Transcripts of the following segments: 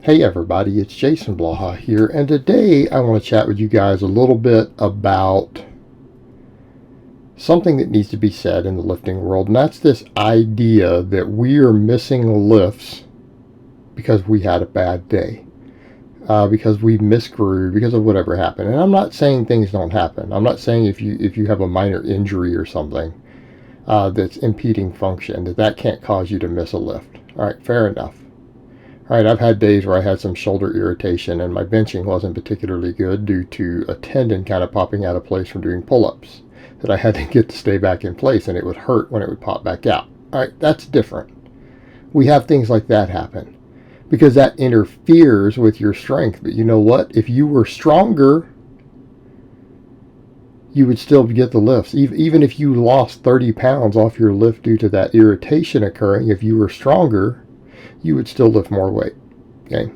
Hey everybody, it's Jason Blaha here, and today I want to chat with you guys a little bit about something that needs to be said in the lifting world, and that's this idea that we are missing lifts because we had a bad day, because we misgrew, because of whatever happened. And I'm not saying things don't happen. I'm not saying if you have a minor injury or something that's impeding function, that can't cause you to miss a lift. All right, fair enough. All right, I've had days where I had some shoulder irritation and my benching wasn't particularly good due to a tendon kind of popping out of place from doing pull-ups that I had to get to stay back in place, and it would hurt when it would pop back out. All right, that's different. We have things like that happen because that interferes with your strength. But you know what? If you were stronger, you would still get the lifts. Even if you lost 30 pounds off your lift due to that irritation occurring, if you were stronger, you would still lift more weight. Okay?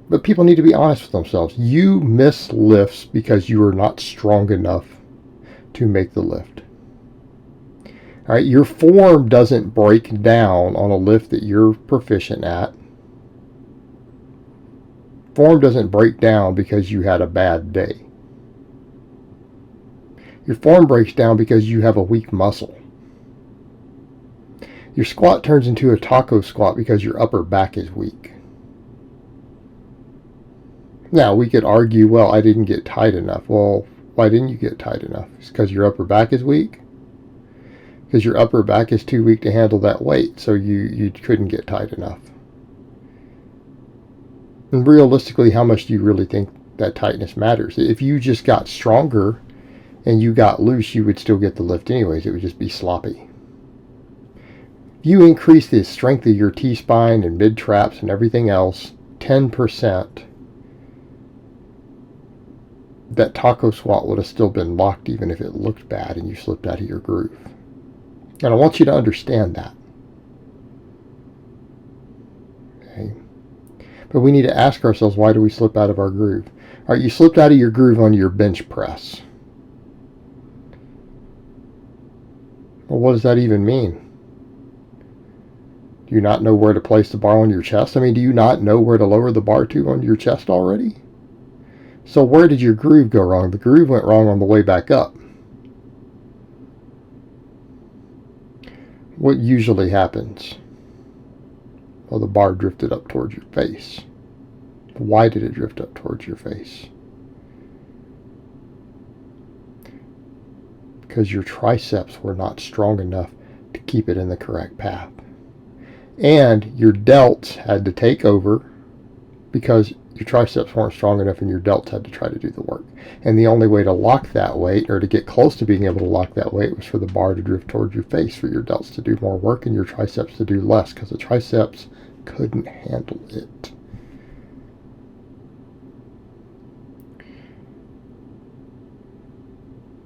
But people need to be honest with themselves. You miss lifts because you are not strong enough to make the lift. All right, your form doesn't break down on a lift that you're proficient at. Form doesn't break down because you had a bad day. Your form breaks down because you have a weak muscle. Your squat turns into a taco squat because your upper back is weak. Now, we could argue, well, I didn't get tight enough. Well, why didn't you get tight enough? It's because your upper back is weak? Because your upper back is too weak to handle that weight, so you couldn't get tight enough. And realistically, how much do you really think that tightness matters? If you just got stronger and you got loose, you would still get the lift anyways. It would just be sloppy. You increase the strength of your T-spine and mid-traps and everything else 10%, that taco squat would have still been locked even if it looked bad and you slipped out of your groove. And I want you to understand that. Okay? But we need to ask ourselves, why do we slip out of our groove? All right, you slipped out of your groove on your bench press. Well, what does that even mean? Do you not know where to place the bar on your chest? I mean, do you not know where to lower the bar to on your chest already? So where did your groove go wrong? The groove went wrong on the way back up. What usually happens? Well, the bar drifted up towards your face. Why did it drift up towards your face? Because your triceps were not strong enough to keep it in the correct path. And your delts had to take over because your triceps weren't strong enough and your delts had to try to do the work. And the only way to lock that weight, or to get close to being able to lock that weight, was for the bar to drift towards your face, for your delts to do more work and your triceps to do less, because the triceps couldn't handle it.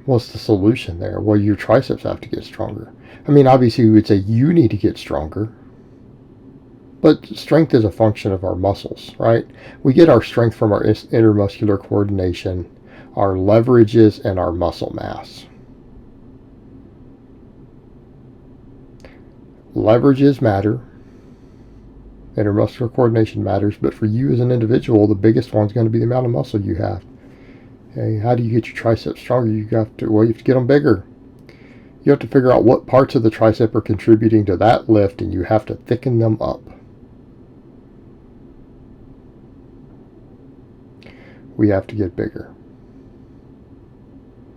What's the solution there? Well, your triceps have to get stronger. I mean, obviously we would say you need to get stronger. But strength is a function of our muscles, right? We get our strength from our intermuscular coordination, our leverages, and our muscle mass. Leverages matter. Intermuscular coordination matters. But for you as an individual, the biggest one is going to be the amount of muscle you have. Okay, how do you get your triceps stronger? You have to get them bigger. You have to figure out what parts of the tricep are contributing to that lift, and you have to thicken them up. We have to get bigger.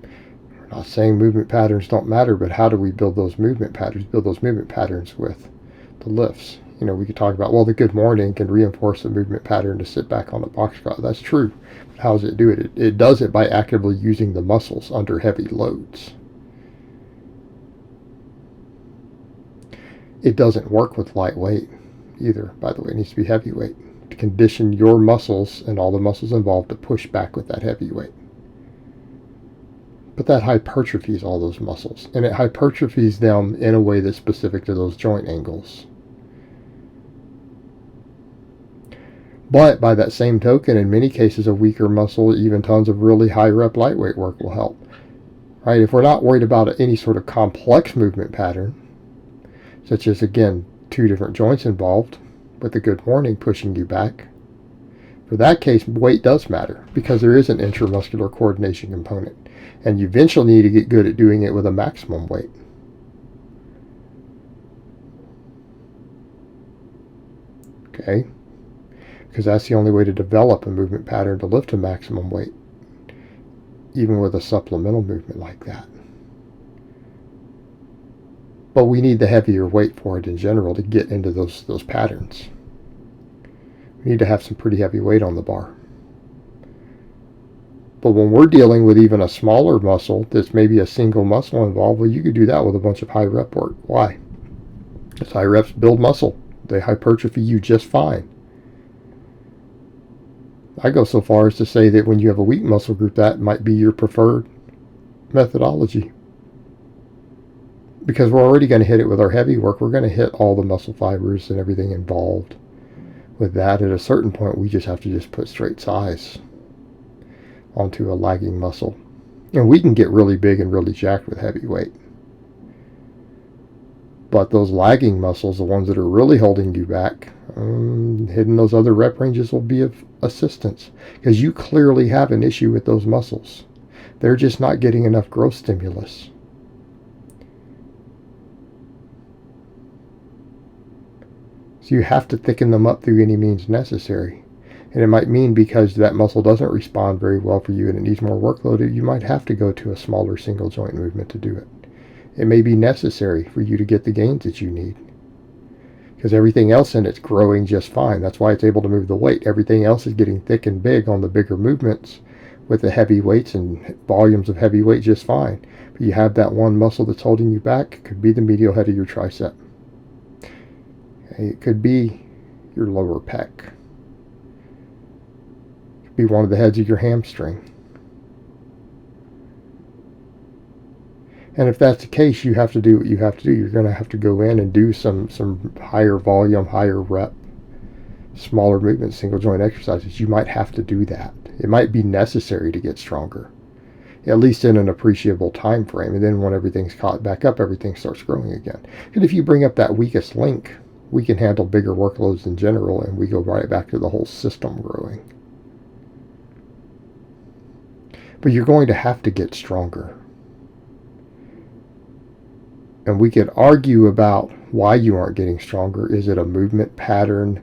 We're not saying movement patterns don't matter, but how do we build those movement patterns? Build those movement patterns with the lifts. You know, we could talk about, well, the good morning can reinforce the movement pattern to sit back on the box squat. That's true. But how does it do it? It does it by actively using the muscles under heavy loads. It doesn't work with lightweight either, by the way. It needs to be heavyweight to condition your muscles and all the muscles involved to push back with that heavy weight. But that hypertrophies all those muscles, and it hypertrophies them in a way that's specific to those joint angles. But by that same token, in many cases, a weaker muscle, even tons of really high rep lightweight work will help. Right? If we're not worried about any sort of complex movement pattern, such as, again, two different joints involved, with a good morning pushing you back. For that case, weight does matter because there is an intramuscular coordination component, and you eventually need to get good at doing it with a maximum weight. Okay? Because that's the only way to develop a movement pattern to lift a maximum weight, even with a supplemental movement like that. But we need the heavier weight for it in general to get into those patterns. We need to have some pretty heavy weight on the bar. But when we're dealing with even a smaller muscle that's maybe a single muscle involved, well, you could do that with a bunch of high rep work. Why? Because high reps build muscle. They hypertrophy you just fine. I go so far as to say that when you have a weak muscle group, that might be your preferred methodology. Because we're already going to hit it with our heavy work. We're going to hit all the muscle fibers and everything involved with that. At a certain point, we just have to just put straight size onto a lagging muscle. And we can get really big and really jacked with heavy weight. But those lagging muscles, the ones that are really holding you back, hitting those other rep ranges will be of assistance. Because you clearly have an issue with those muscles. They're just not getting enough growth stimulus. So you have to thicken them up through any means necessary. And it might mean because that muscle doesn't respond very well for you and it needs more workload, you might have to go to a smaller single joint movement to do it. It may be necessary for you to get the gains that you need. Because everything else in it's growing just fine. That's why it's able to move the weight. Everything else is getting thick and big on the bigger movements with the heavy weights and volumes of heavy weight just fine. But you have that one muscle that's holding you back. It could be the medial head of your tricep. It could be your lower pec. It could be one of the heads of your hamstring. And if that's the case, you have to do what you have to do. You're going to have to go in and do some higher volume, higher rep, smaller movement, single joint exercises. You might have to do that. It might be necessary to get stronger, at least in an appreciable time frame. And then when everything's caught back up, everything starts growing again. And if you bring up that weakest link, we can handle bigger workloads in general, and we go right back to the whole system growing. But you're going to have to get stronger. And we could argue about why you aren't getting stronger. Is it a movement pattern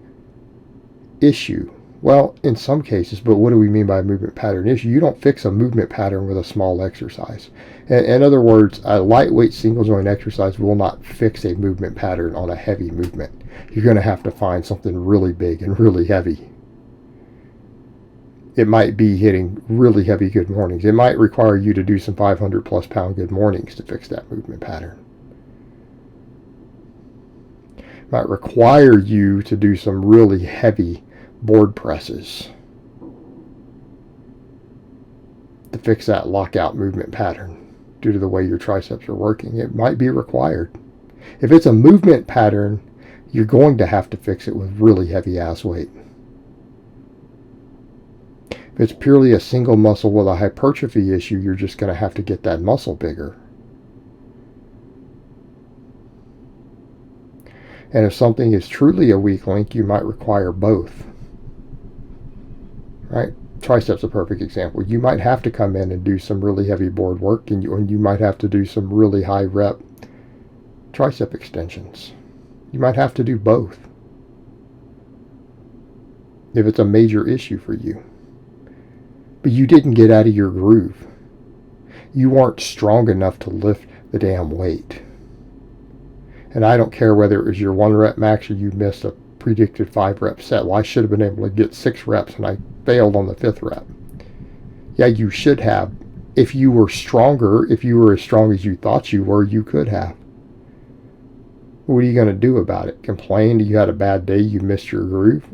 issue? Well, in some cases, but what do we mean by a movement pattern issue? You don't fix a movement pattern with a small exercise. In other words, a lightweight single joint exercise will not fix a movement pattern on a heavy movement. You're going to have to find something really big and really heavy. It might be hitting really heavy good mornings. It might require you to do some 500 plus pound good mornings to fix that movement pattern. It might require you to do some really heavy board presses to fix that lockout movement pattern due to the way your triceps are working. It might be required. If it's a movement pattern, you're going to have to fix it with really heavy ass weight. If it's purely a single muscle with a hypertrophy issue, you're just going to have to get that muscle bigger. And if something is truly a weak link, you might require both. Right? Triceps a perfect example. You might have to come in and do some really heavy board work, and you might have to do some really high rep tricep extensions. You might have to do both if it's a major issue for you. But you didn't get out of your groove. You weren't strong enough to lift the damn weight. And I don't care whether it was your 1 rep max or you missed a predicted 5 rep set. Well, I should have been able to get 6 reps and I failed on the 5th rep. Yeah, you should have. If you were stronger, if you were as strong as you thought you were, you could have. What are you going to do about it? Complain that you had a bad day, you missed your groove?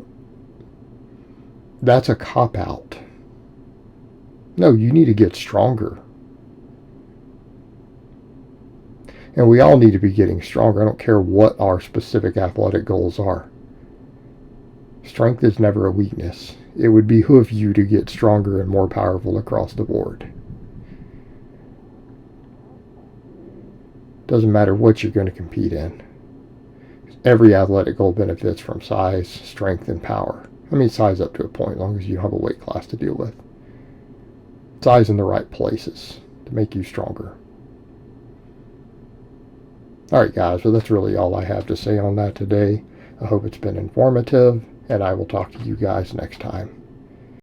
That's a cop-out. No, you need to get stronger. And we all need to be getting stronger. I don't care what our specific athletic goals are. Strength is never a weakness. It would behoove you to get stronger and more powerful across the board. Doesn't matter what you're going to compete in. every athletic goal benefits from size, strength, and power. I mean, size up to a point, as long as you have a weight class to deal with. Size in the right places to make you stronger. Alright guys, well that's really all I have to say on that today. I hope it's been informative, and I will talk to you guys next time.